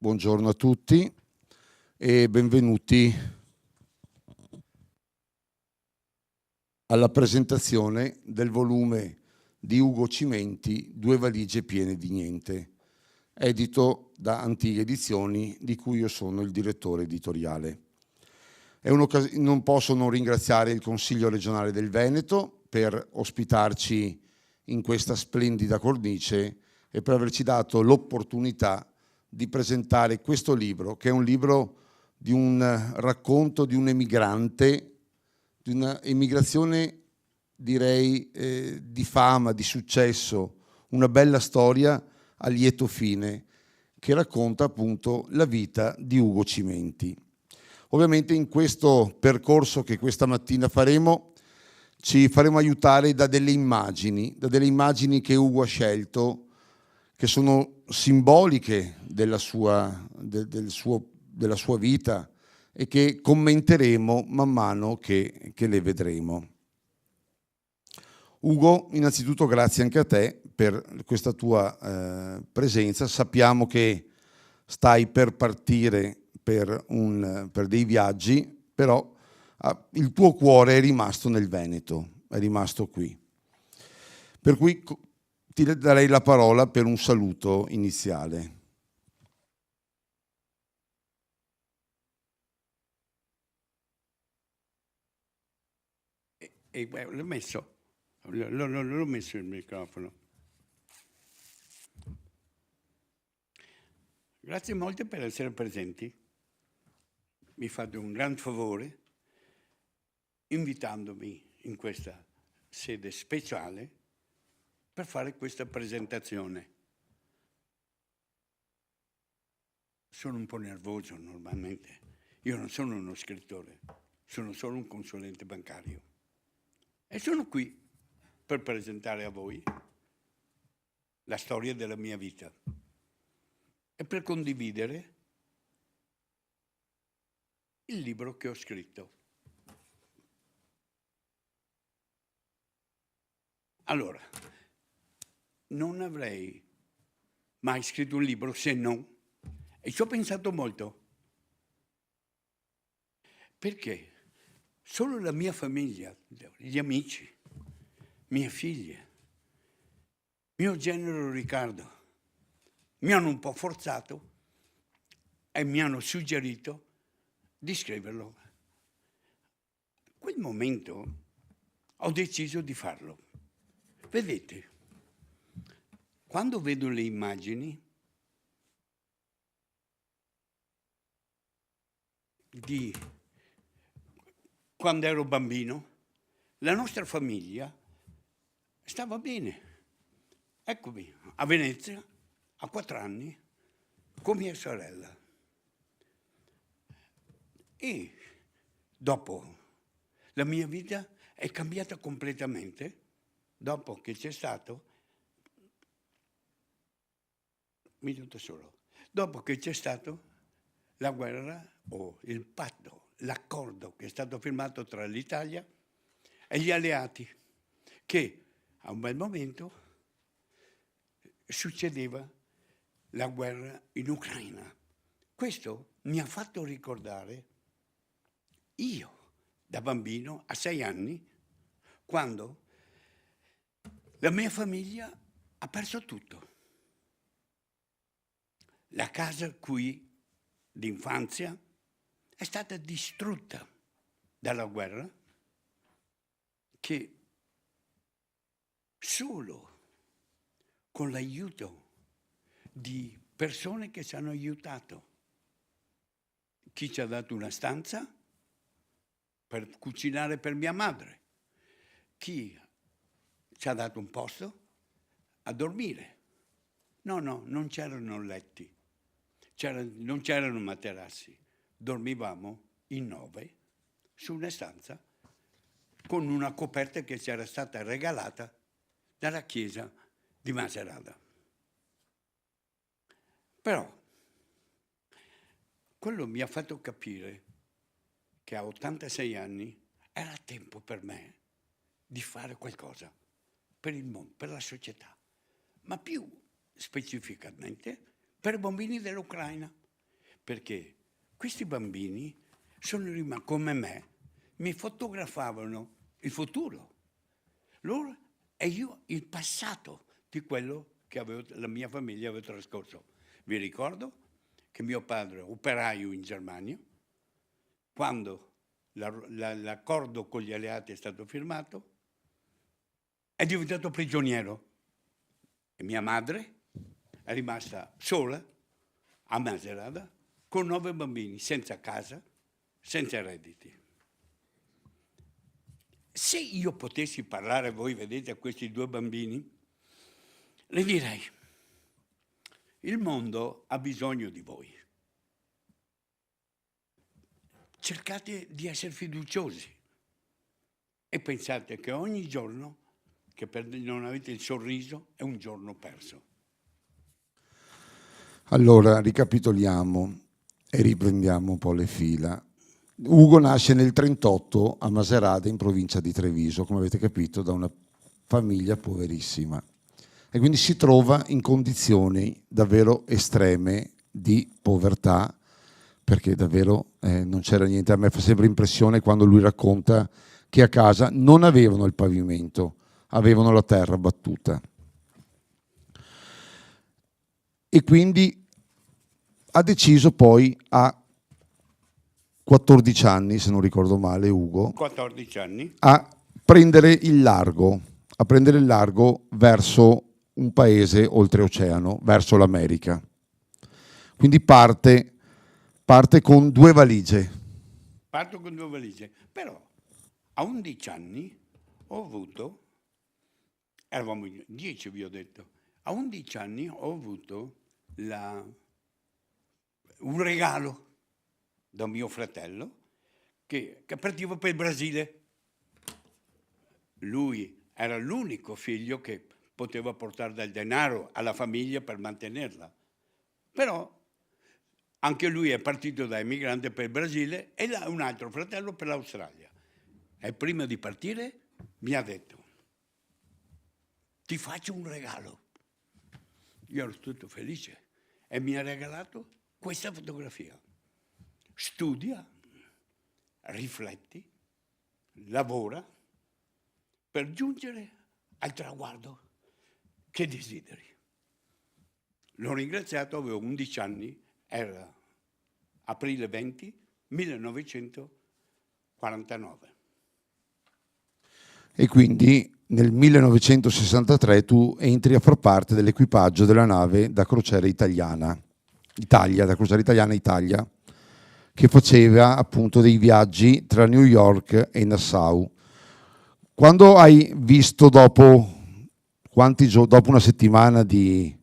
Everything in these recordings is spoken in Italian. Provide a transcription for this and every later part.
Buongiorno a tutti e benvenuti alla presentazione del volume di Ugo Cimenti, Due valigie piene di niente, edito da Antighe Edizioni, di cui io sono il direttore editoriale. Non posso non ringraziare il Consiglio regionale del Veneto per ospitarci in questa splendida cornice e per averci dato l'opportunità di presentare questo libro, che è un libro di un racconto di un emigrante, di una emigrazione direi di fama, di successo, una bella storia a lieto fine che racconta appunto la vita di Ugo Cimenti. Ovviamente in questo percorso che questa mattina faremo ci faremo aiutare da delle immagini che Ugo ha scelto, che sono simboliche della sua vita e che commenteremo man mano che le vedremo. Ugo, innanzitutto grazie anche a te per questa tua presenza. Sappiamo che stai per partire per dei viaggi, però il tuo cuore è rimasto nel Veneto, è rimasto qui. Per cui ti darei la parola per un saluto iniziale. L'ho messo il microfono. Grazie molte per essere presenti. Mi fate un gran favore invitandomi in questa sede speciale per fare questa presentazione. Sono un po' nervoso normalmente. Io non sono uno scrittore, sono solo un consulente bancario. E sono qui per presentare a voi la storia della mia vita e per condividere il libro che ho scritto. Allora, non avrei mai scritto un libro se non, e ci ho pensato molto, perché solo la mia famiglia, gli amici, mie figlie, mio genero Riccardo, mi hanno un po' forzato e mi hanno suggerito di scriverlo. In quel momento ho deciso di farlo. Vedete, quando vedo le immagini di quando ero bambino, la nostra famiglia stava bene. Eccomi, a Venezia, a 4 anni, con mia sorella. E dopo la mia vita è cambiata completamente, dopo che c'è stato, dopo che c'è stato la guerra o il patto, l'accordo che è stato firmato tra l'Italia e gli alleati, che a un bel momento succedeva la guerra in Ucraina. Questo mi ha fatto ricordare io, da bambino, a 6 anni, quando la mia famiglia ha perso tutto. La casa qui d'infanzia è stata distrutta dalla guerra, che solo con l'aiuto di persone che ci hanno aiutato, chi ci ha dato una stanza per cucinare per mia madre, chi ci ha dato un posto a dormire. No, non c'erano letti, non c'erano materassi, dormivamo in 9 su una stanza con una coperta che ci era stata regalata dalla chiesa di Macerata. Però quello mi ha fatto capire che a 86 anni era tempo per me di fare qualcosa per il mondo, per la società, ma più specificamente per i bambini dell'Ucraina, perché questi bambini sono rimasti come me, mi fotografavano il futuro. Loro e io il passato di quello che la mia famiglia aveva trascorso. Vi ricordo che mio padre, operaio in Germania, quando l'accordo con gli alleati è stato firmato, è diventato prigioniero. E mia madre è rimasta sola a Macerata con 9 bambini, senza casa, senza redditi. Se io potessi parlare, voi vedete, a questi 2 bambini, le direi, il mondo ha bisogno di voi. Cercate di essere fiduciosi e pensate che ogni giorno che non avete il sorriso è un giorno perso. Allora, ricapitoliamo e riprendiamo un po' le fila. Ugo nasce nel 1938 a Macerata, in provincia di Treviso, come avete capito, da una famiglia poverissima. E quindi si trova in condizioni davvero estreme di povertà, perché davvero non c'era niente. A me fa sempre impressione quando lui racconta che a casa non avevano il pavimento, avevano la terra battuta. E quindi ha deciso poi a 14 anni, se non ricordo male, Ugo, 14 anni, a prendere il largo verso un paese oltreoceano, verso l'America. Quindi parte con 2 valigie. Parto con 2 valigie, però a 11 anni ho avuto, eravamo 10 vi ho detto, a 11 anni ho avuto un regalo da mio fratello che partiva per il Brasile. Lui era l'unico figlio che poteva portare del denaro alla famiglia per mantenerla. Però anche lui è partito da emigrante per il Brasile e un altro fratello per l'Australia. E prima di partire mi ha detto, ti faccio un regalo. Io ero tutto felice e mi ha regalato questa fotografia. Studia, rifletti, lavora per giungere al traguardo che desideri. L'ho ringraziato, avevo 11 anni, era aprile 20, 1949. E quindi nel 1963 tu entri a far parte dell'equipaggio della nave da crociera Italia, che faceva appunto dei viaggi tra New York e Nassau. Quando hai visto dopo una settimana di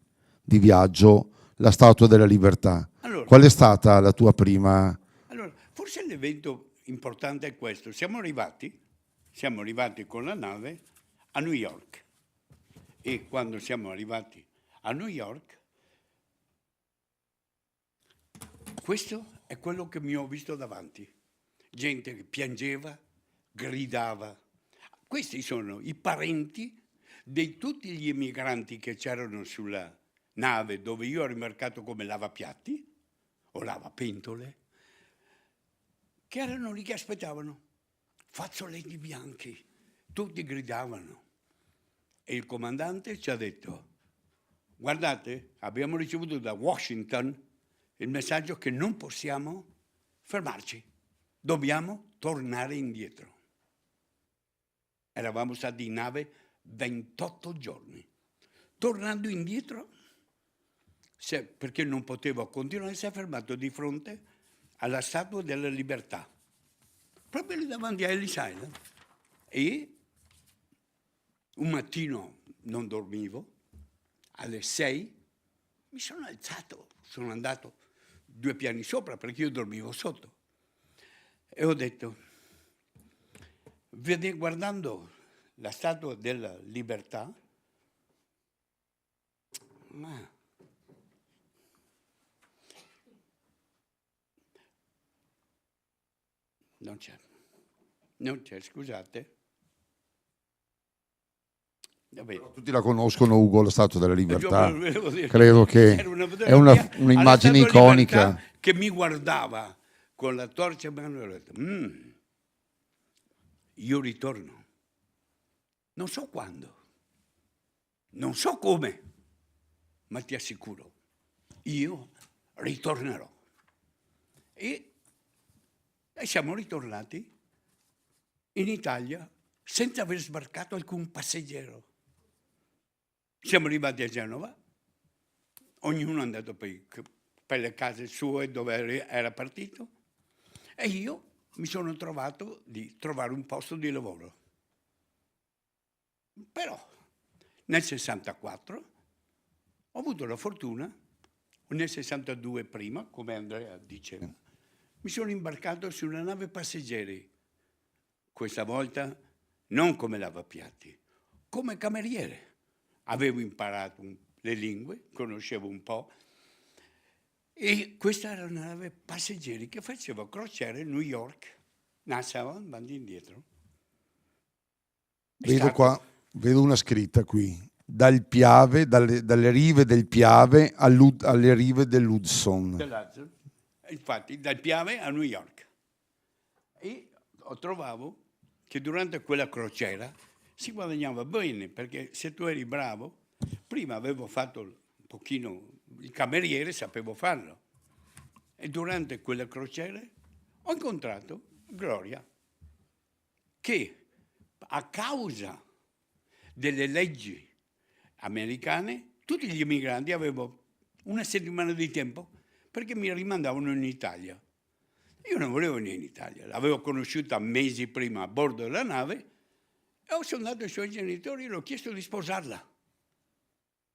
viaggio la Statua della Libertà, Allora, qual è stata la tua prima? Allora, forse l'evento importante è questo. Siamo arrivati con la nave a New York e quando siamo arrivati a New York, questo è quello che mi ho visto davanti. Gente che piangeva, gridava. Questi sono i parenti di tutti gli emigranti che c'erano sulla nave dove io ero imbarcato come lavapiatti o lavapentole, che erano lì che aspettavano, fazzoletti bianchi, tutti gridavano. E il comandante ci ha detto, guardate, abbiamo ricevuto da Washington il messaggio che non possiamo fermarci, dobbiamo tornare indietro. Eravamo stati in nave 28 giorni. Tornando indietro, perché non potevo continuare, si è fermato di fronte alla Statua della Libertà, proprio lì davanti a Ellis Island. E un mattino non dormivo, alle 6 mi sono alzato, sono andato 2 piani sopra perché io dormivo sotto. E ho detto, guardando la Statua della Libertà, ma non c'è, scusate. Vabbè. Tutti la conoscono, Ugo, la Statua della Libertà. Io volevo dire, Credo che era è un'immagine iconica. che mi guardava con la torcia in mano e ho detto, io ritorno. Non so quando, non so come, ma ti assicuro, io ritornerò. E siamo ritornati in Italia senza aver sbarcato alcun passeggero. Siamo arrivati a Genova, ognuno è andato per le case sue dove era partito e io mi sono trovato di trovare un posto di lavoro. Però nel 64 ho avuto la fortuna, nel 62 prima, come Andrea diceva, mi sono imbarcato su una nave passeggeri, questa volta non come lavapiatti, come cameriere. Avevo imparato le lingue, conoscevo un po', e questa era una nave passeggeri che faceva crociere New York, Nassau, andando indietro. Vedo una scritta qui, dal Piave, dalle rive del Piave alle rive dell'Hudson. Infatti, dal Piave a New York. E trovavo che durante quella crociera si guadagnava bene, perché se tu eri bravo, prima avevo fatto un pochino il cameriere, sapevo farlo. E durante quella crociera ho incontrato Gloria, che a causa delle leggi americane, tutti gli immigranti avevano una settimana di tempo perché mi rimandavano in Italia. Io non volevo venire in Italia, l'avevo conosciuta mesi prima a bordo della nave e sono andato ai suoi genitori e l'ho chiesto di sposarla.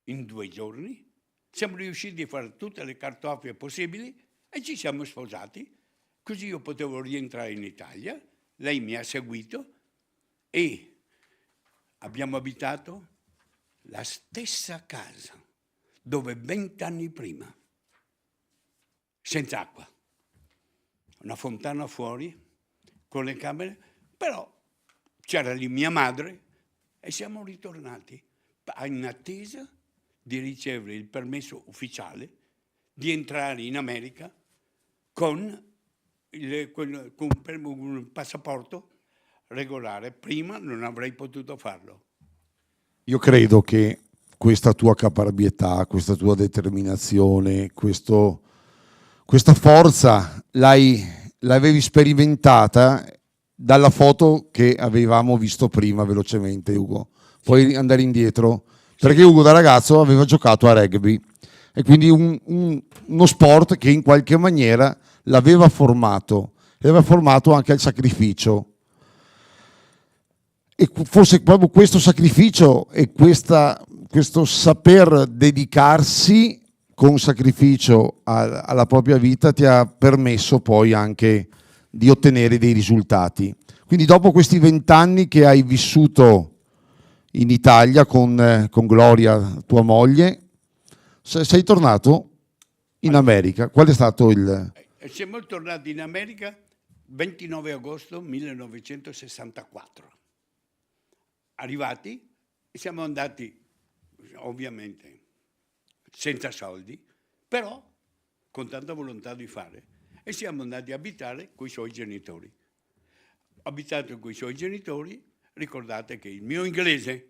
In 2 giorni siamo riusciti a fare tutte le cartoffie possibili e ci siamo sposati, così io potevo rientrare in Italia, lei mi ha seguito e abbiamo abitato la stessa casa dove 20 anni prima, senza acqua, una fontana fuori con le camere, però c'era lì mia madre e siamo ritornati in attesa di ricevere il permesso ufficiale di entrare in America con un passaporto regolare. Prima non avrei potuto farlo. Io credo che questa tua caparbietà, questa tua determinazione, questa forza l'avevi sperimentata dalla foto che avevamo visto prima velocemente, Ugo. Puoi andare indietro? Perché Ugo da ragazzo aveva giocato a rugby e quindi uno sport che in qualche maniera l'aveva formato anche al sacrificio. E forse proprio questo sacrificio e questo saper dedicarsi con sacrificio alla propria vita ti ha permesso poi anche di ottenere dei risultati. Quindi dopo questi 20 anni che hai vissuto in Italia con Gloria, tua moglie, sei tornato in America. Qual è stato il... Siamo tornati in America 29 agosto 1964. Arrivati, siamo andati ovviamente senza soldi, però con tanta volontà di fare, e siamo andati a abitare con i suoi genitori. Abitato con i suoi genitori, ricordate che il mio inglese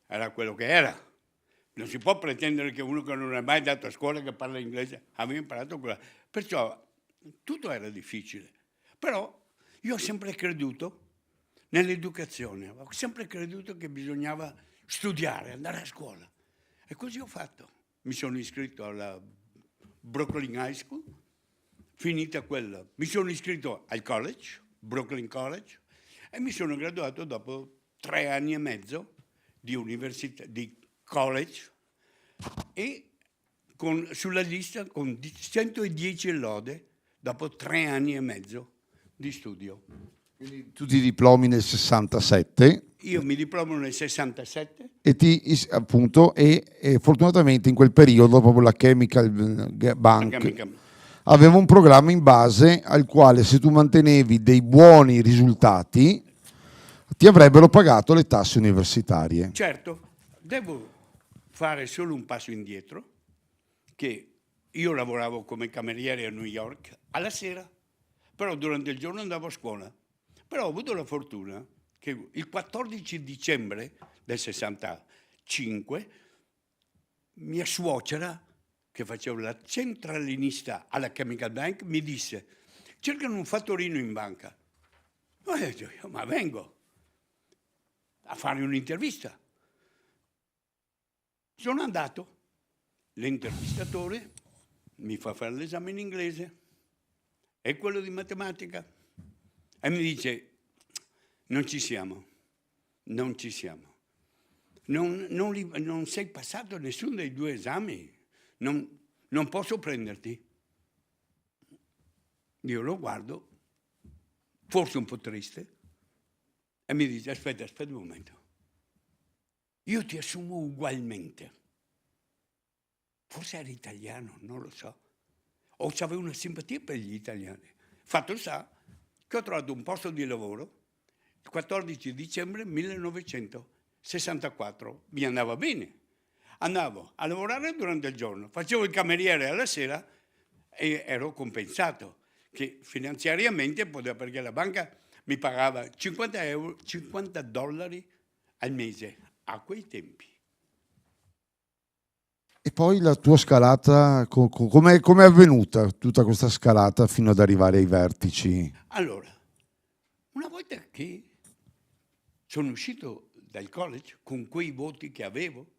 era quello che era. Non si può pretendere che uno che non è mai andato a scuola, che parla inglese, aveva imparato quella. Perciò tutto era difficile. Però io ho sempre creduto nell'educazione, ho sempre creduto che bisognava studiare, andare a scuola. E così ho fatto. Mi sono iscritto alla Brooklyn High School, finita quella. Mi sono iscritto al college, Brooklyn College, e mi sono graduato dopo 3 anni e mezzo di università, di college, e sulla lista con 110 lode dopo 3 anni e mezzo di studio. Quindi tu ti diplomi nel 67. Io mi diplomo nel 67. E fortunatamente in quel periodo proprio la Chemical Bank aveva un programma in base al quale se tu mantenevi dei buoni risultati ti avrebbero pagato le tasse universitarie. Certo, devo fare solo un passo indietro, che io lavoravo come cameriere a New York alla sera, però durante il giorno andavo a scuola. Però ho avuto la fortuna che il 14 dicembre del 65 mia suocera, che faceva la centralinista alla Chemical Bank, mi disse: cercano un fattorino in banca. Ho detto io: ma vengo a fare un'intervista. Sono andato, l'intervistatore mi fa fare l'esame in inglese e quello di matematica e mi dice: non ci siamo, non ci siamo. Non sei passato nessuno dei 2 esami, non posso prenderti. Io lo guardo, forse un po' triste, e mi dice: aspetta un momento, io ti assumo ugualmente. Forse era italiano, non lo so. O avevo una simpatia per gli italiani. Fatto sta che ho trovato un posto di lavoro il 14 dicembre 1964. Mi andava bene. Andavo a lavorare durante il giorno, facevo il cameriere alla sera e ero compensato, che finanziariamente poteva, perché la banca mi pagava 50 dollari al mese a quei tempi. E poi la tua scalata, come è avvenuta tutta questa scalata fino ad arrivare ai vertici? Allora, una volta che sono uscito dal college con quei voti che avevo,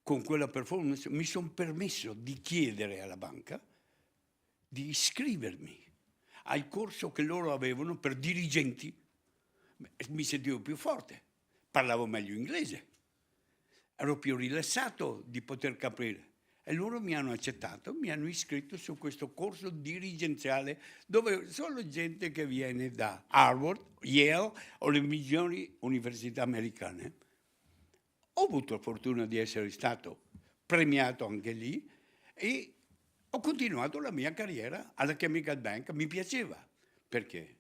con quella performance, mi sono permesso di chiedere alla banca di iscrivermi al corso che loro avevano per dirigenti. Mi sentivo più forte, parlavo meglio inglese, ero più rilassato di poter capire. E loro mi hanno accettato, mi hanno iscritto su questo corso dirigenziale dove solo gente che viene da Harvard, Yale o le migliori università americane. Ho avuto la fortuna di essere stato premiato anche lì e ho continuato la mia carriera alla Chemical Bank. Mi piaceva. Perché?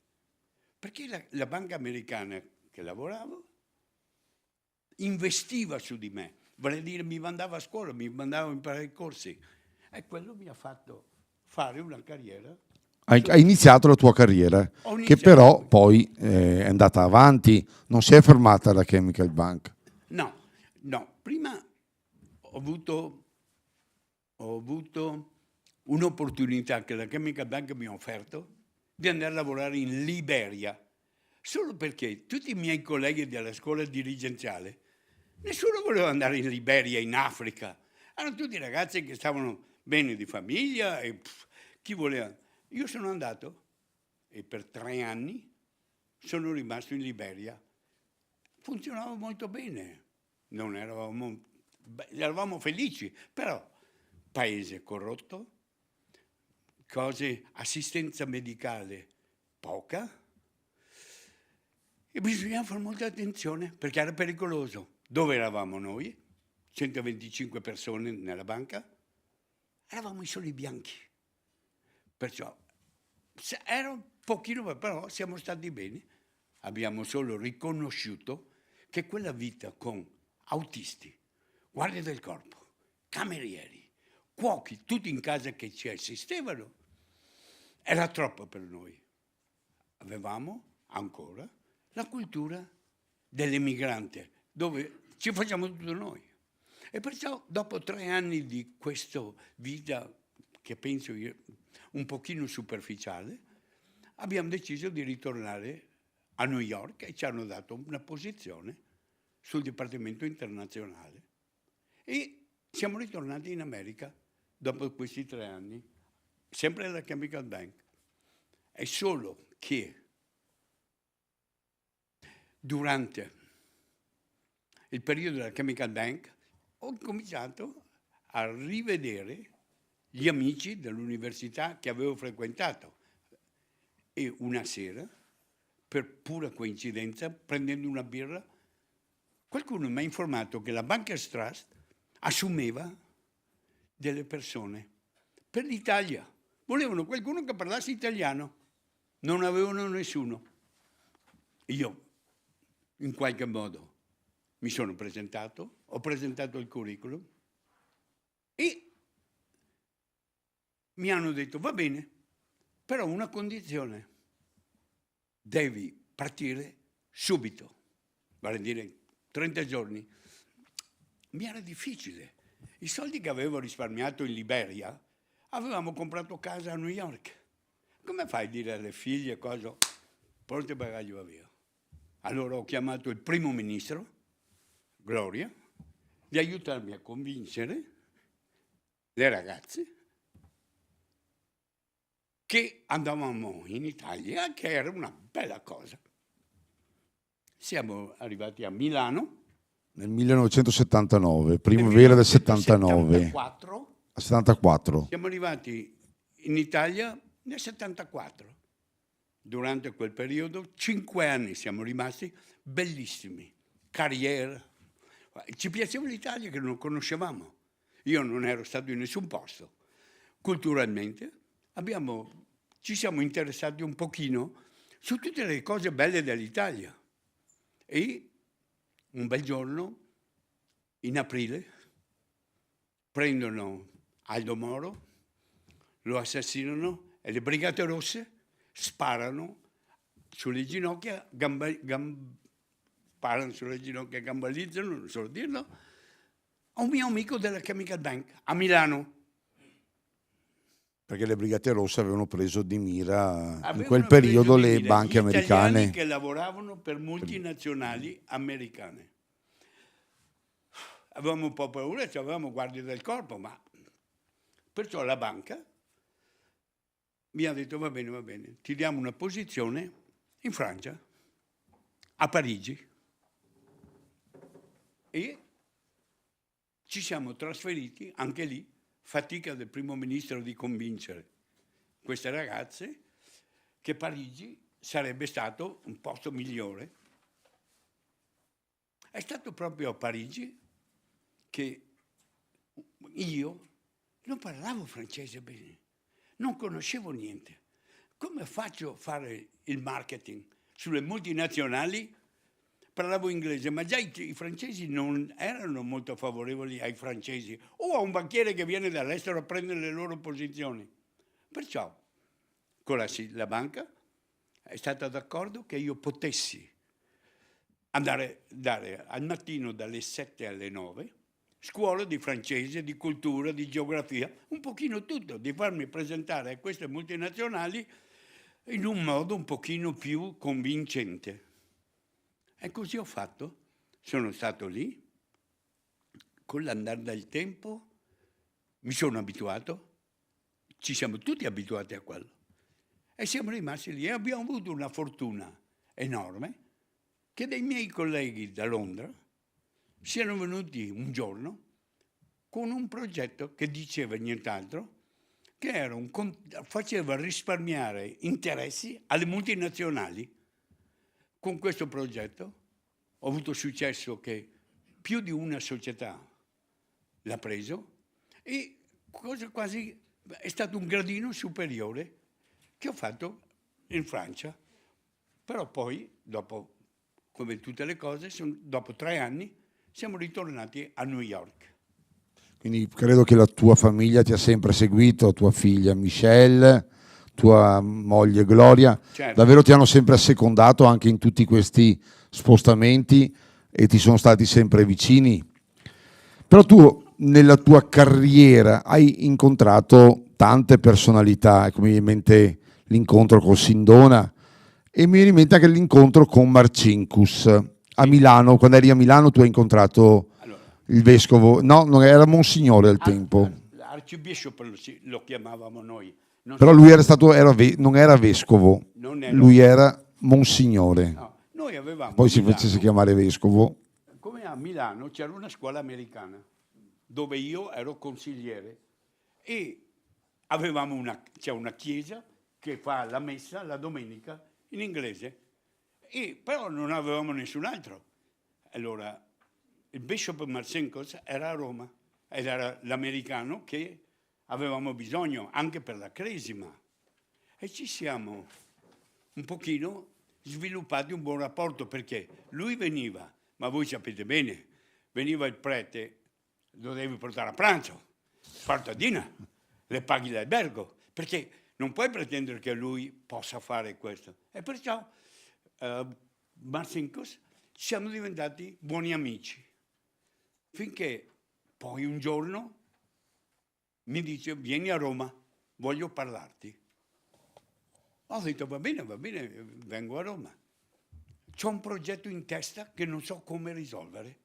Perché la banca americana che lavoravo investiva su di me, vale dire mi mandava a scuola, mi mandava a imparare i corsi e quello mi ha fatto fare una carriera. Hai iniziato la tua carriera, che però poi è andata avanti, non si è fermata alla Chemical Bank. No, prima ho avuto un'opportunità che la Chemical Bank mi ha offerto di andare a lavorare in Liberia, solo perché tutti i miei colleghi della scuola dirigenziale, nessuno voleva andare in Liberia, in Africa. Erano tutti ragazzi che stavano bene di famiglia e chi voleva. Io sono andato e per 3 anni sono rimasto in Liberia. Funzionava molto bene, non eravamo felici, però paese corrotto, assistenza medicale poca, e bisognava fare molta attenzione perché era pericoloso. Dove eravamo noi? 125 persone nella banca? Eravamo i soli bianchi. Perciò era un pochino, però siamo stati bene. Abbiamo solo riconosciuto che quella vita con autisti, guardie del corpo, camerieri, cuochi, tutti in casa che ci assistevano, era troppo per noi. Avevamo ancora la cultura dell'emigrante, dove ci facciamo tutto noi. E perciò dopo 3 anni di questa vita, che penso io un pochino superficiale, abbiamo deciso di ritornare a New York e ci hanno dato una posizione sul Dipartimento Internazionale. E siamo ritornati in America dopo questi 3 anni, sempre alla Chemical Bank. È solo che durante il periodo della Chemical Bank ho cominciato a rivedere gli amici dell'università che avevo frequentato e una sera, per pura coincidenza, prendendo una birra, qualcuno mi ha informato che la Bankers Trust assumeva delle persone per l'Italia. Volevano qualcuno che parlasse italiano, non avevano nessuno. Io, in qualche modo, mi sono presentato, ho presentato il curriculum e mi hanno detto va bene, però una condizione, devi partire subito, vale a dire 30 giorni. Mi era difficile. I soldi che avevo risparmiato in Liberia, avevamo comprato casa a New York. Come fai a dire alle figlie cosa? Porta il bagaglio va via. Allora ho chiamato il primo ministro, Gloria, di aiutarmi a convincere le ragazze che andavamo in Italia, che era una bella cosa. Siamo arrivati a Milano. Nel 1979, primavera del 79. 74. Siamo arrivati in Italia nel 74. Durante quel periodo, 5 anni siamo rimasti bellissimi, carriera. Ci piaceva l'Italia che non conoscevamo. Io non ero stato in nessun posto. Culturalmente ci siamo interessati un pochino su tutte le cose belle dell'Italia. E un bel giorno, in aprile, prendono Aldo Moro, lo assassinano e le Brigate Rosse sparano sulle ginocchia, sparano sulle ginocchia, gambalizzano, non so dirlo, a un mio amico della Chemical Bank a Milano. Perché le Brigate Rosse avevano preso di mira in quel periodo le banche americane. Italiani che lavoravano per multinazionali americane. Avevamo un po' paura, avevamo guardie del corpo, ma perciò la banca mi ha detto va bene, ti diamo una posizione in Francia, a Parigi. E ci siamo trasferiti, anche lì, fatica del primo ministro di convincere queste ragazze che Parigi sarebbe stato un posto migliore. È stato proprio a Parigi che io non parlavo francese bene, non conoscevo niente. Come faccio a fare il marketing sulle multinazionali? Parlavo inglese, ma già i francesi non erano molto favorevoli ai francesi o a un banchiere che viene dall'estero a prendere le loro posizioni. Perciò con la banca è stata d'accordo che io potessi dare al mattino dalle 7 alle 9 scuola di francese, di cultura, di geografia, un pochino tutto, di farmi presentare a queste multinazionali in un modo un pochino più convincente. E così ho fatto. Sono stato lì, con l'andare del tempo mi sono abituato, ci siamo tutti abituati a quello. E siamo rimasti lì e abbiamo avuto una fortuna enorme che dei miei colleghi da Londra siano venuti un giorno con un progetto che diceva nient'altro, che era faceva risparmiare interessi alle multinazionali. Con questo progetto ho avuto successo che più di una società l'ha preso e quasi è stato un gradino superiore che ho fatto in Francia. Però poi, dopo, come tutte le cose, dopo 3 anni, siamo ritornati a New York. Quindi credo che la tua famiglia ti ha sempre seguito, tua figlia Michelle, tua moglie Gloria, Certo. Davvero ti hanno sempre assecondato anche in tutti questi spostamenti e ti sono stati sempre vicini. Però tu nella tua carriera hai incontrato tante personalità, come mi viene in mente l'incontro con Sindona e mi viene in mente anche l'incontro con Marcinkus a Milano. Quando eri a Milano tu hai incontrato il vescovo, no, non era Monsignore al tempo. Arcibishop lo chiamavamo noi. Però lui non era vescovo, lui era Monsignore. No, noi avevamo Poi si facesse chiamare vescovo. Come a Milano c'era una scuola americana dove io ero consigliere e c'è una chiesa che fa la messa la domenica in inglese, però non avevamo nessun altro. Allora il Bishop Marcinkus era a Roma ed era l'americano che avevamo bisogno anche per la cresima e ci siamo un pochino sviluppati un buon rapporto perché lui veniva, ma voi sapete bene, veniva il prete, lo devi portare a pranzo, spartadina, le paghi l'albergo, perché non puoi pretendere che lui possa fare questo. E perciò Marcinkus siamo diventati buoni amici, finché poi un giorno mi dice: vieni a Roma, voglio parlarti. Ho detto va bene, vengo a Roma. C'ho un progetto in testa che non so come risolvere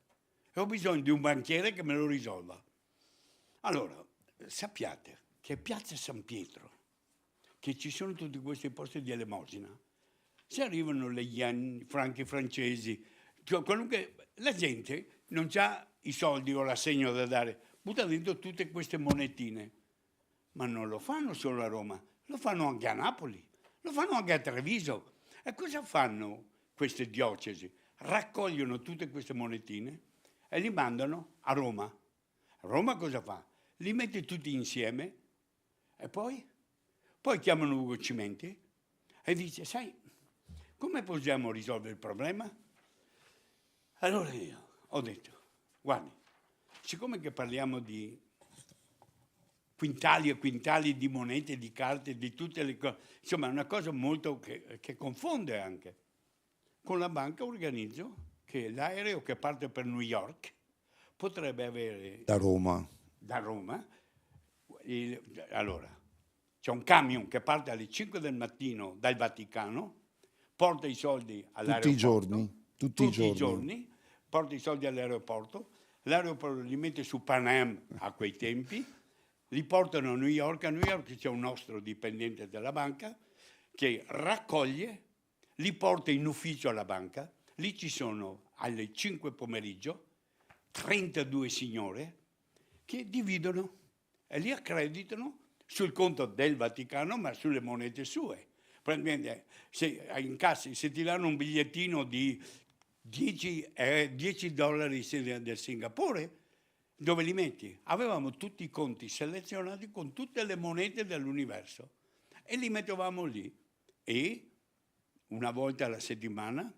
e ho bisogno di un banchiere che me lo risolva. Allora, sappiate che Piazza San Pietro, che ci sono tutti questi posti di elemosina, se arrivano le yen, i franchi francesi, cioè qualunque, la gente non ha i soldi o l'assegno da dare, butta dentro tutte queste monetine. Ma non lo fanno solo a Roma, lo fanno anche a Napoli, lo fanno anche a Treviso. E cosa fanno queste diocesi? Raccogliono tutte queste monetine e li mandano a Roma. Roma cosa fa? Li mette tutti insieme e poi chiamano Ugo Cimenti e dice: sai, come possiamo risolvere il problema? Allora io ho detto: guardi, siccome che parliamo di quintali e quintali di monete, di carte, di tutte le cose, insomma è una cosa molto che confonde anche. Con la banca organizzo che l'aereo che parte per New York potrebbe avere Da Roma. Allora, c'è un camion che parte alle 5 del mattino dal Vaticano, porta i soldi all'aeroporto. Tutti i giorni. Porta i soldi all'aeroporto, l'aeroporto li mette su Pan Am a quei tempi, li portano a New York c'è un nostro dipendente della banca che raccoglie, li porta in ufficio alla banca, lì ci sono alle 5 pomeriggio 32 signore che dividono e li accreditano sul conto del Vaticano, ma sulle monete sue. Praticamente, se ti danno un bigliettino di 10 dollari del Singapore, dove li metti? Avevamo tutti i conti selezionati con tutte le monete dell'universo e li mettevamo lì. E una volta alla settimana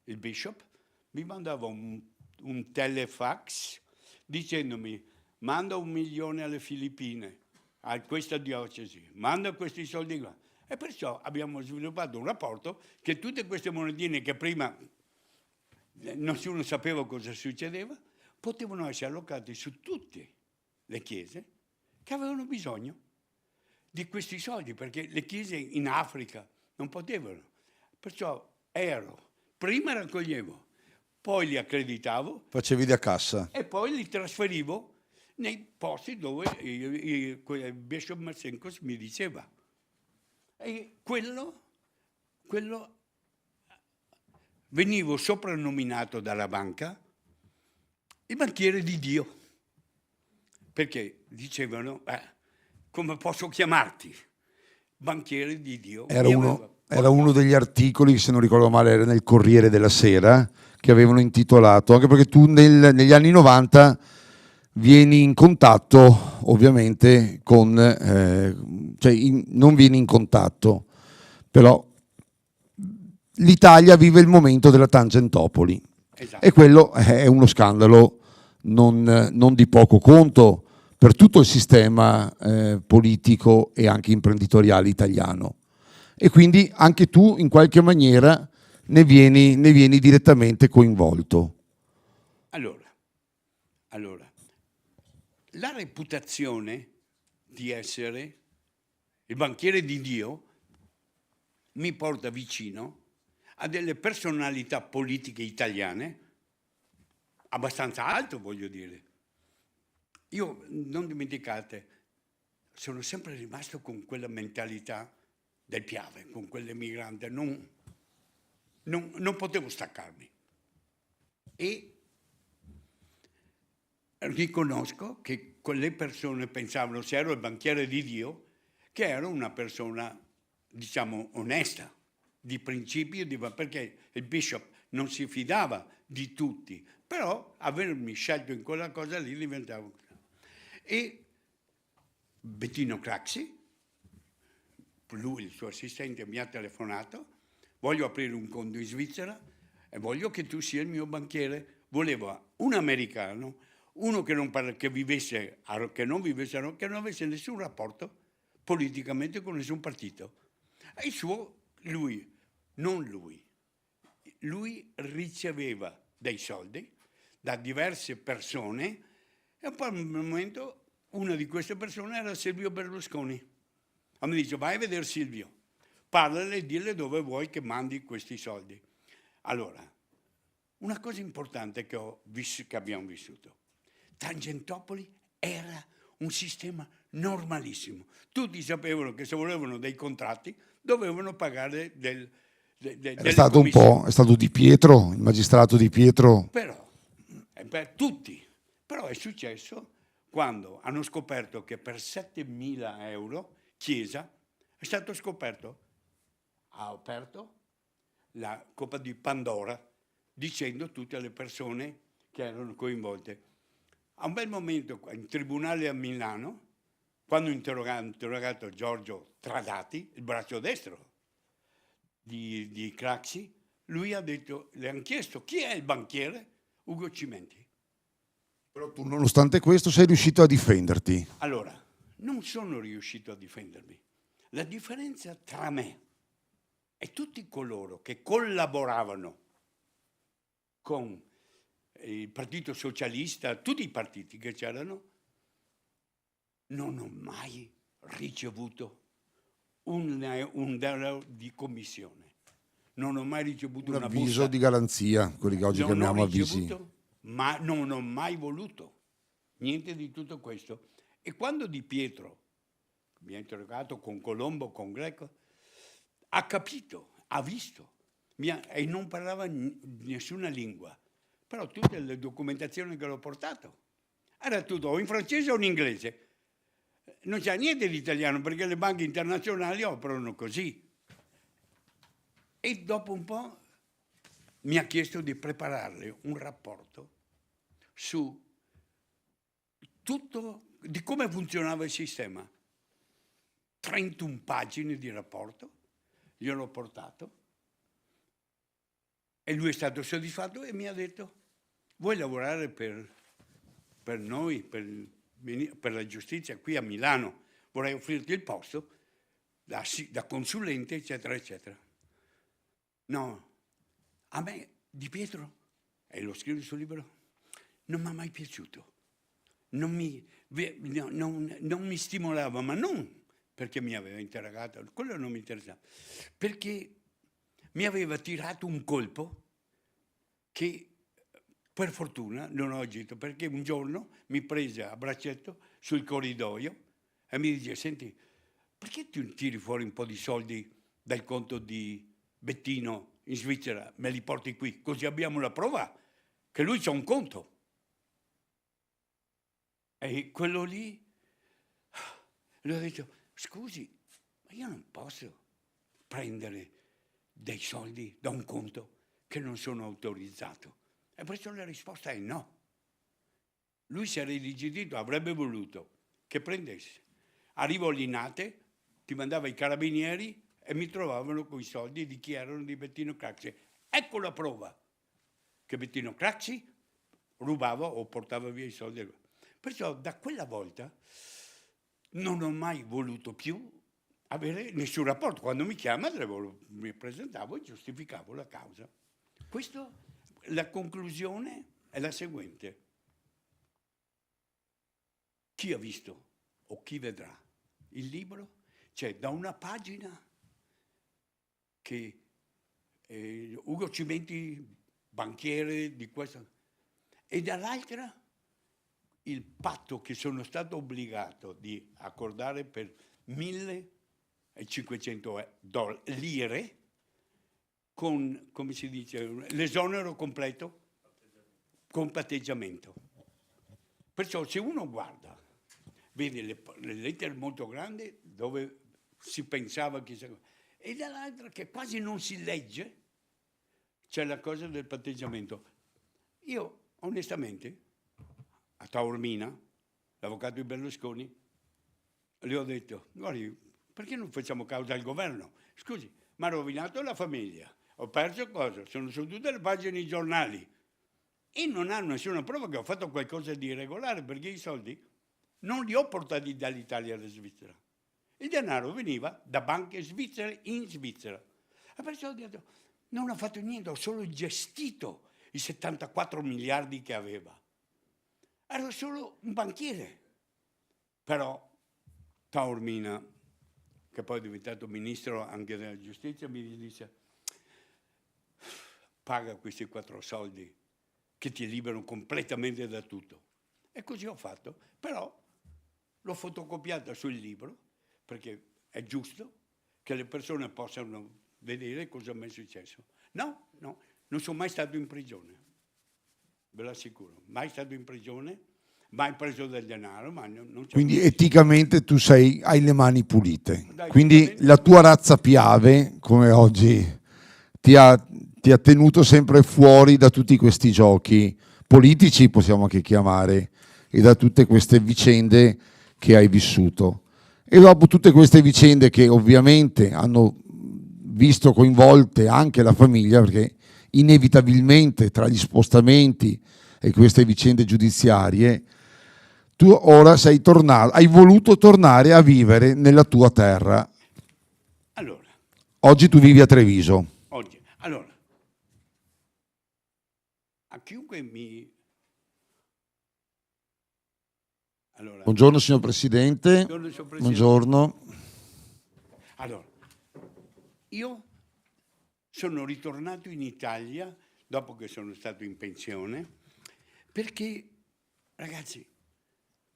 il bishop mi mandava un telefax dicendomi: manda 1 milione alle Filippine, a questa diocesi, manda questi soldi qua. E perciò abbiamo sviluppato un rapporto che tutte queste monetine che prima nessuno sapeva cosa succedeva, potevano essere allocate su tutte le chiese che avevano bisogno di questi soldi, perché le chiese in Africa non potevano. Perciò prima raccoglievo, poi li accreditavo. Facevi da cassa. E poi li trasferivo nei posti dove il Bishop Marcinkus mi diceva. E quello venivo soprannominato dalla banca il banchiere di Dio, perché dicevano: come posso chiamarti? Banchiere di Dio. Era uno degli articoli, se non ricordo male, era nel Corriere della Sera, che avevano intitolato, anche perché tu negli anni 90 vieni in contatto ovviamente con, non vieni in contatto, però l'Italia vive il momento della Tangentopoli. Esatto. E quello è uno scandalo non di poco conto per tutto il sistema politico e anche imprenditoriale italiano. E quindi anche tu in qualche maniera ne vieni direttamente coinvolto. Allora, la reputazione di essere il banchiere di Dio mi porta vicino a delle personalità politiche italiane abbastanza alte, voglio dire. Io, non dimenticate, sono sempre rimasto con quella mentalità del Piave, con quell'emigrante, non potevo staccarmi. E riconosco che quelle persone pensavano, se ero il banchiere di Dio, che ero una persona, diciamo, onesta, di principio, perché il bishop non si fidava di tutti, però avermi scelto in quella cosa lì diventava. E Bettino Craxi, lui, il suo assistente, mi ha telefonato: voglio aprire un conto in Svizzera e voglio che tu sia il mio banchiere. Voleva un americano, uno che non vivesse, che non avesse nessun rapporto politicamente con nessun partito. E lui riceveva dei soldi da diverse persone e poi al momento una di queste persone era Silvio Berlusconi. E mi dice: vai a vedere Silvio, parlale e dille dove vuoi che mandi questi soldi. Allora, una cosa importante che abbiamo vissuto: Tangentopoli era un sistema normalissimo. Tutti sapevano che se volevano dei contratti dovevano pagare delle stato un po', è stato Di Pietro, il magistrato Di Pietro. Però, per tutti. Però è successo quando hanno scoperto che per 7.000 euro Chiesa è stato scoperto, ha aperto la coppa di Pandora dicendo tutte le persone che erano coinvolte. A un bel momento in tribunale a Milano, quando ho interrogato Giorgio Tradati, il braccio destro di Craxi, lui ha detto, le hanno chiesto chi è il banchiere? Ugo Cimenti. Però tu, nonostante questo, sei riuscito a difenderti. Allora, non sono riuscito a difendermi. La differenza tra me e tutti coloro che collaboravano con il Partito Socialista, tutti i partiti che c'erano, non ho mai ricevuto un denaro di commissione. Non ho mai ricevuto Un una avviso busta di garanzia, quelli che oggi non ho chiamiamo avvisi. ricevuto, ma non ho mai voluto niente di tutto questo. E quando Di Pietro mi ha interrogato con Colombo, con Greco, ha capito, ha visto, e non parlava nessuna lingua, però tutte le documentazioni che l'ho portato era tutto o in francese o in inglese. Non c'è niente di italiano perché le banche internazionali operano così. E dopo un po' mi ha chiesto di prepararle un rapporto su tutto, di come funzionava il sistema. 31 pagine di rapporto, gliel'ho portato e lui è stato soddisfatto e mi ha detto: vuoi lavorare per noi, per la giustizia qui a Milano? Vorrei offrirti il posto da consulente, eccetera, eccetera. No, a me Di Pietro, e lo scrivo sul libro, non mi è mai piaciuto. Non mi stimolava, ma non perché mi aveva interrogato, quello non mi interessava, perché mi aveva tirato un colpo che per fortuna non ho agito, perché un giorno mi prese a braccetto sul corridoio e mi dice: senti, perché tu tiri fuori un po' di soldi dal conto di Bettino in Svizzera, me li porti qui, così abbiamo la prova che lui c'ha un conto. E quello lì, gli ho detto: scusi, ma io non posso prendere dei soldi da un conto che non sono autorizzato. E perciò la risposta è no. Lui si era irrigidito, avrebbe voluto che prendesse. Arrivo all'Inate, ti mandava i carabinieri e mi trovavano con i soldi di chi erano di Bettino Craxi. Ecco la prova che Bettino Craxi rubava o portava via i soldi. Perciò da quella volta non ho mai voluto più avere nessun rapporto. Quando mi chiama mi presentavo e giustificavo la causa. La conclusione è la seguente. Chi ha visto o chi vedrà il libro, c'è da una pagina che Ugo Cimenti, banchiere di questo, e dall'altra il patto che sono stato obbligato di accordare per 1.500 lire con, come si dice, l'esonero completo con patteggiamento. Perciò se uno guarda, vede le lettere molto grandi dove si pensava chissà cosa, e dall'altra che quasi non si legge, c'è la cosa del patteggiamento. Io onestamente a Taormina, l'avvocato di Berlusconi, le ho detto: guardi, perché non facciamo causa al governo? Scusi, mi ha rovinato la famiglia, ho perso cosa? Sono su tutte le pagine dei giornali. e non hanno nessuna prova che ho fatto qualcosa di irregolare, perché i soldi non li ho portati dall'Italia alla Svizzera. Il denaro veniva da banche svizzere in Svizzera. E perciò ho detto, non ho fatto niente, ho solo gestito i 74 miliardi che aveva. Ero solo un banchiere. Però Taormina, che poi è diventato ministro anche della giustizia, mi dice, paga questi 4 soldi che ti liberano completamente da tutto. E così ho fatto, però l'ho fotocopiata sul libro, perché è giusto che le persone possano vedere cosa mi è successo. No, non sono mai stato in prigione, ve l'assicuro, mai stato in prigione, mai preso del denaro, ma non c'è. Quindi eticamente tu hai le mani pulite. Dai, Quindi la tua razza Piave, come oggi, ti ha tenuto sempre fuori da tutti questi giochi politici, possiamo anche chiamare, e da tutte queste vicende che hai vissuto. E dopo tutte queste vicende che ovviamente hanno visto coinvolte anche la famiglia, perché inevitabilmente tra gli spostamenti e queste vicende giudiziarie, tu ora sei tornato, hai voluto tornare a vivere nella tua terra. Allora, Oggi tu vivi a Treviso. oggi, allora, a chiunque mi... Allora, Buongiorno signor Presidente. buongiorno, signor Presidente. Buongiorno. Allora, io sono ritornato in Italia dopo che sono stato in pensione, perché, ragazzi,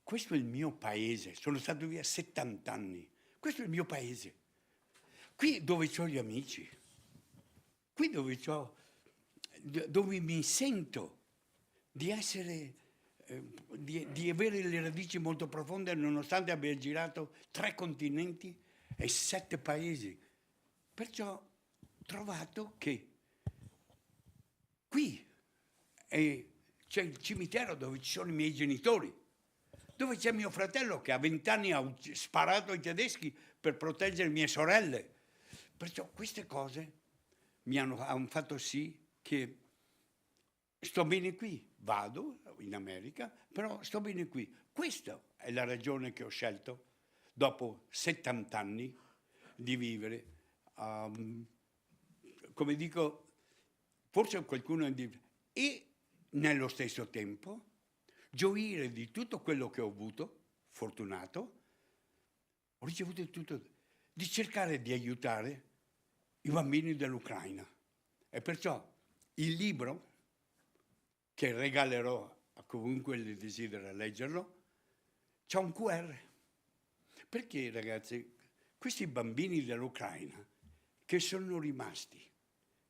questo è il mio paese, sono stato via 70 anni, questo è il mio paese, qui dove ho gli amici, qui dove mi sento di essere, di avere le radici molto profonde, nonostante abbia girato 3 continenti e 7 paesi. Perciò ho trovato che qui c'è il cimitero dove ci sono i miei genitori, dove c'è mio fratello che a 20 anni ha sparato ai tedeschi per proteggere mie sorelle. Perciò queste cose hanno fatto sì che sto bene qui, vado in America, però sto bene qui. Questa è la ragione che ho scelto, dopo 70 anni, di vivere. Come dico, forse qualcuno dice, e nello stesso tempo gioire di tutto quello che ho avuto, fortunato, ho ricevuto tutto, di cercare di aiutare i bambini dell'Ucraina. E perciò il libro, che regalerò a chiunque desidera leggerlo, c'è un QR. Perché, ragazzi, questi bambini dell'Ucraina che sono rimasti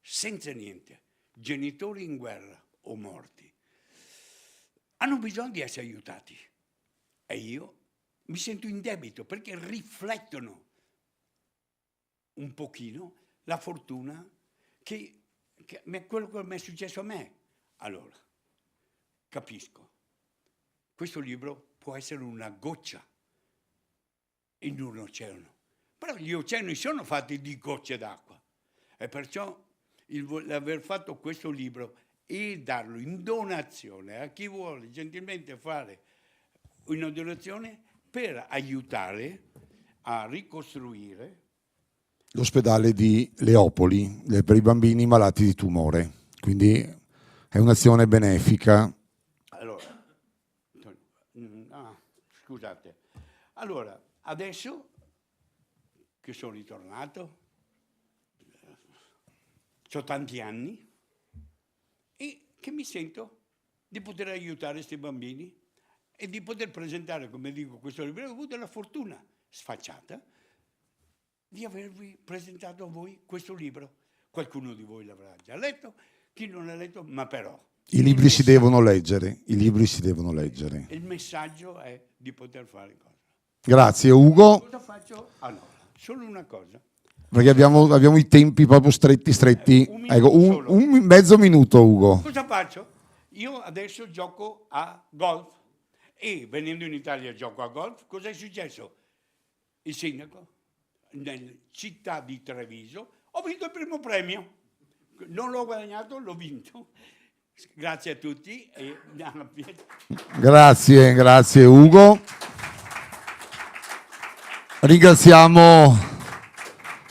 senza niente, genitori in guerra o morti, hanno bisogno di essere aiutati. E io mi sento in debito perché riflettono un pochino la fortuna quello che mi è successo a me. Allora, capisco, questo libro può essere una goccia in un oceano, però gli oceani sono fatti di gocce d'acqua e perciò l'aver fatto questo libro e darlo in donazione a chi vuole gentilmente fare una donazione per aiutare a ricostruire L'ospedale di Leopoli per i bambini malati di tumore. Quindi è un'azione benefica. Allora, scusate. Allora, adesso che sono ritornato, ho tanti anni e che mi sento di poter aiutare questi bambini e di poter presentare, come dico, questo libro. Ho avuto la fortuna sfacciata di avervi presentato a voi questo libro. Qualcuno di voi l'avrà già letto, chi non l'ha letto, ma però... I libri si devono leggere, i libri si devono leggere. Il messaggio è di poter fare cose. Grazie Ugo. Cosa faccio? Allora, solo una cosa. Perché abbiamo i tempi proprio stretti. Ecco, un mezzo minuto Ugo. Cosa faccio? Io adesso gioco a golf e venendo in Italia gioco a golf. Cosa è successo? Il sindaco nella città di Treviso ho vinto il primo premio. Non l'ho guadagnato, l'ho vinto. Grazie a tutti. Grazie Ugo. Ringraziamo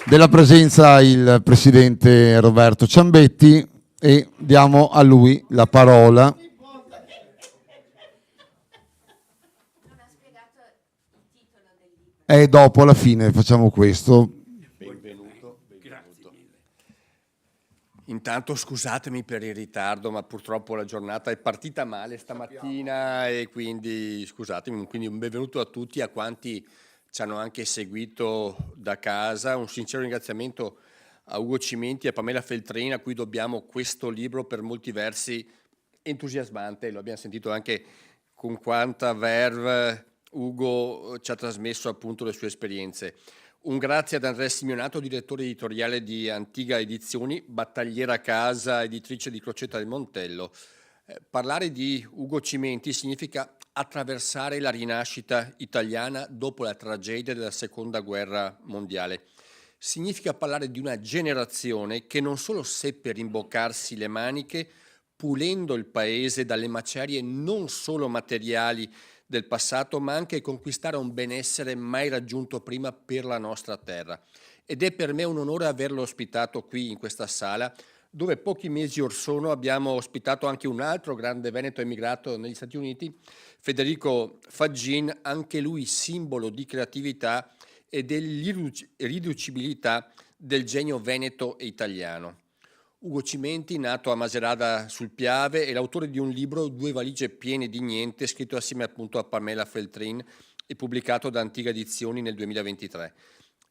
della presenza il presidente Roberto Ciambetti e diamo a lui la parola. Non ha spiegato il titolo del libro. E dopo, alla fine, facciamo questo. Benvenuto. Intanto scusatemi per il ritardo, ma purtroppo la giornata è partita male stamattina e quindi scusatemi. Quindi un benvenuto a tutti, a quanti ci hanno anche seguito da casa. Un sincero ringraziamento a Ugo Cimenti e a Pamela Feltrin, a cui dobbiamo questo libro per molti versi entusiasmante. Lo abbiamo sentito anche con quanta verve Ugo ci ha trasmesso appunto le sue esperienze. Un grazie ad Andrea Simeonato, direttore editoriale di Antiga Edizioni, battagliera casa, editrice di Crocetta del Montello. Parlare di Ugo Cimenti significa attraversare la rinascita italiana dopo la tragedia della Seconda Guerra Mondiale. Significa parlare di una generazione che non solo seppe rimboccarsi le maniche, pulendo il paese dalle macerie non solo materiali del passato, ma anche conquistare un benessere mai raggiunto prima per la nostra terra. Ed è per me un onore averlo ospitato qui in questa sala, dove pochi mesi or sono abbiamo ospitato anche un altro grande veneto emigrato negli Stati Uniti, Federico Faggin, anche lui simbolo di creatività e dell'irriducibilità del genio veneto e italiano. Ugo Cimenti, nato a Macerata sul Piave, è l'autore di un libro, Due valigie piene di niente, scritto assieme appunto a Pamela Feltrin e pubblicato da Antiga Edizioni nel 2023.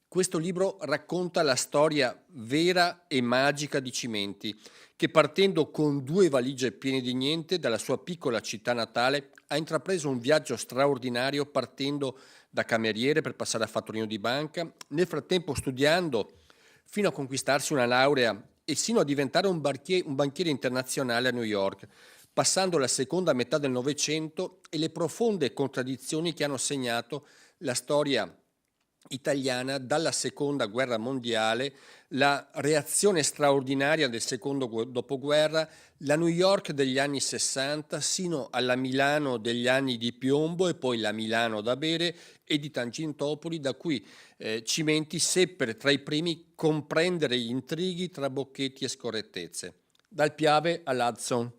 Questo libro racconta la storia vera e magica di Cimenti, che partendo con due valigie piene di niente dalla sua piccola città natale ha intrapreso un viaggio straordinario partendo da cameriere per passare a fattorino di banca, nel frattempo studiando fino a conquistarsi una laurea e sino a diventare un banchiere internazionale a New York, passando la seconda metà del Novecento e le profonde contraddizioni che hanno segnato la storia italiana dalla Seconda Guerra Mondiale, la reazione straordinaria del secondo dopoguerra, la New York degli anni 60 sino alla Milano degli anni di piombo e poi la Milano da bere e di Tangentopoli, da cui Cimenti seppe tra i primi comprendere gli intrighi tra bocchetti e scorrettezze. Dal Piave all'Hudson,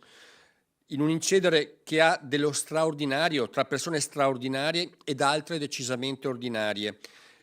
in un incedere che ha dello straordinario tra persone straordinarie ed altre decisamente ordinarie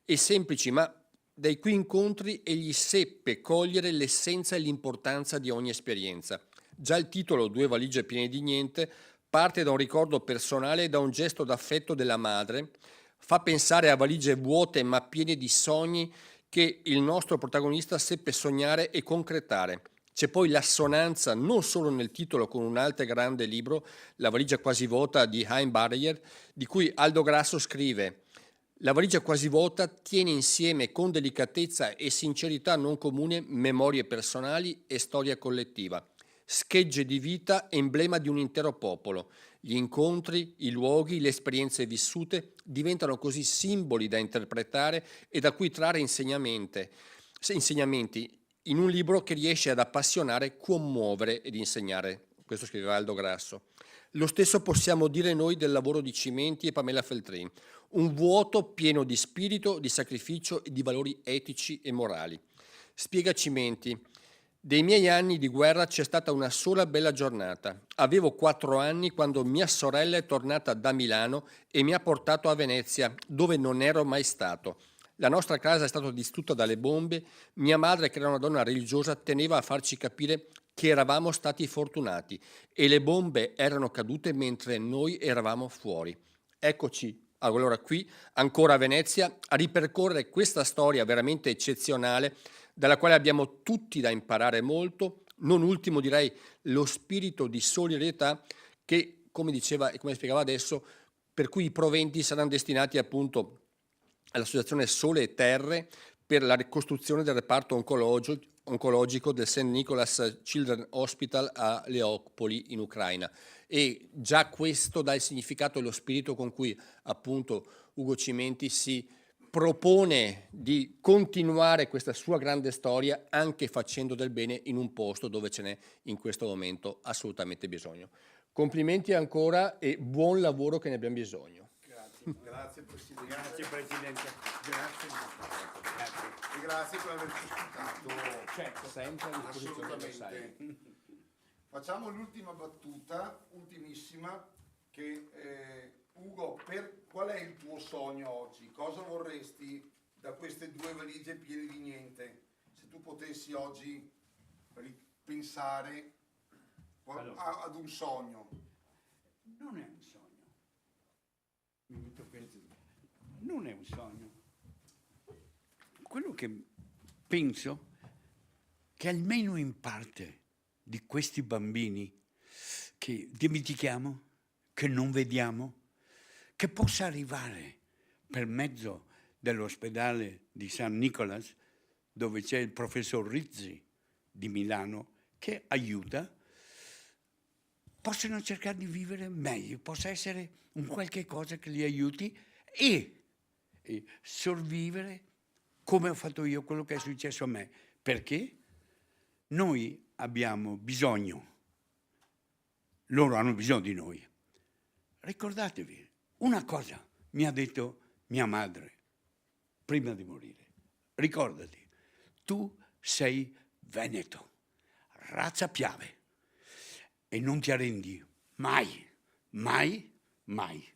e semplici, ma dai cui incontri egli seppe cogliere l'essenza e l'importanza di ogni esperienza. Già il titolo, Due valigie piene di niente, parte da un ricordo personale e da un gesto d'affetto della madre, fa pensare a valigie vuote ma piene di sogni che il nostro protagonista seppe sognare e concretare. C'è poi l'assonanza non solo nel titolo con un altro grande libro, La valigia quasi vuota di Hein Barrier, di cui Aldo Grasso scrive: la valigia quasi vuota tiene insieme con delicatezza e sincerità non comune memorie personali e storia collettiva, schegge di vita, emblema di un intero popolo. Gli incontri, i luoghi, le esperienze vissute diventano così simboli da interpretare e da cui trarre insegnamenti in un libro che riesce ad appassionare, commuovere ed insegnare. Questo scriveva Aldo Grasso. Lo stesso possiamo dire noi del lavoro di Cimenti e Pamela Feltrin, un vuoto pieno di spirito, di sacrificio e di valori etici e morali. Spiega Cimenti: dei miei anni di guerra c'è stata una sola bella giornata. Avevo 4 anni quando mia sorella è tornata da Milano e mi ha portato a Venezia, dove non ero mai stato. La nostra casa è stata distrutta dalle bombe. Mia madre, che era una donna religiosa, teneva a farci capire che eravamo stati fortunati e le bombe erano cadute mentre noi eravamo fuori. Eccoci allora qui, ancora a Venezia, a ripercorrere questa storia veramente eccezionale, dalla quale abbiamo tutti da imparare molto, non ultimo direi lo spirito di solidarietà che, come diceva e come spiegava adesso, per cui i proventi saranno destinati appunto all'Associazione Sole e Terre per la ricostruzione del reparto oncologico del St. Nicholas Children's Hospital a Leopoli in Ucraina. E già questo dà il significato e lo spirito con cui appunto Ugo Cimenti si propone di continuare questa sua grande storia anche facendo del bene in un posto dove ce n'è in questo momento assolutamente bisogno. Complimenti ancora e buon lavoro, che ne abbiamo bisogno. Grazie Presidente. Grazie Presidente. Grazie. Grazie. E grazie per averci ospitato. Certo. Sempre a disposizione, lo sai. Assolutamente. Facciamo l'ultima battuta, ultimissima, che Ugo, qual è il tuo sogno oggi? Cosa vorresti da queste 2 valigie piene di niente? Se tu potessi oggi pensare ad un sogno. Non è un sogno. Non è un sogno. Quello che penso che almeno in parte di questi bambini che dimentichiamo, che non vediamo, che possa arrivare per mezzo dell'ospedale di San Nicolas, dove c'è il professor Rizzi di Milano che aiuta, possono cercare di vivere meglio, possa essere un qualche cosa che li aiuti e sopravvivere come ho fatto io, quello che è successo a me. Perché noi abbiamo bisogno, loro hanno bisogno di noi. Ricordatevi, una cosa mi ha detto mia madre prima di morire. Ricordati, tu sei veneto, razza Piave, e non ti arrendi mai, mai, mai.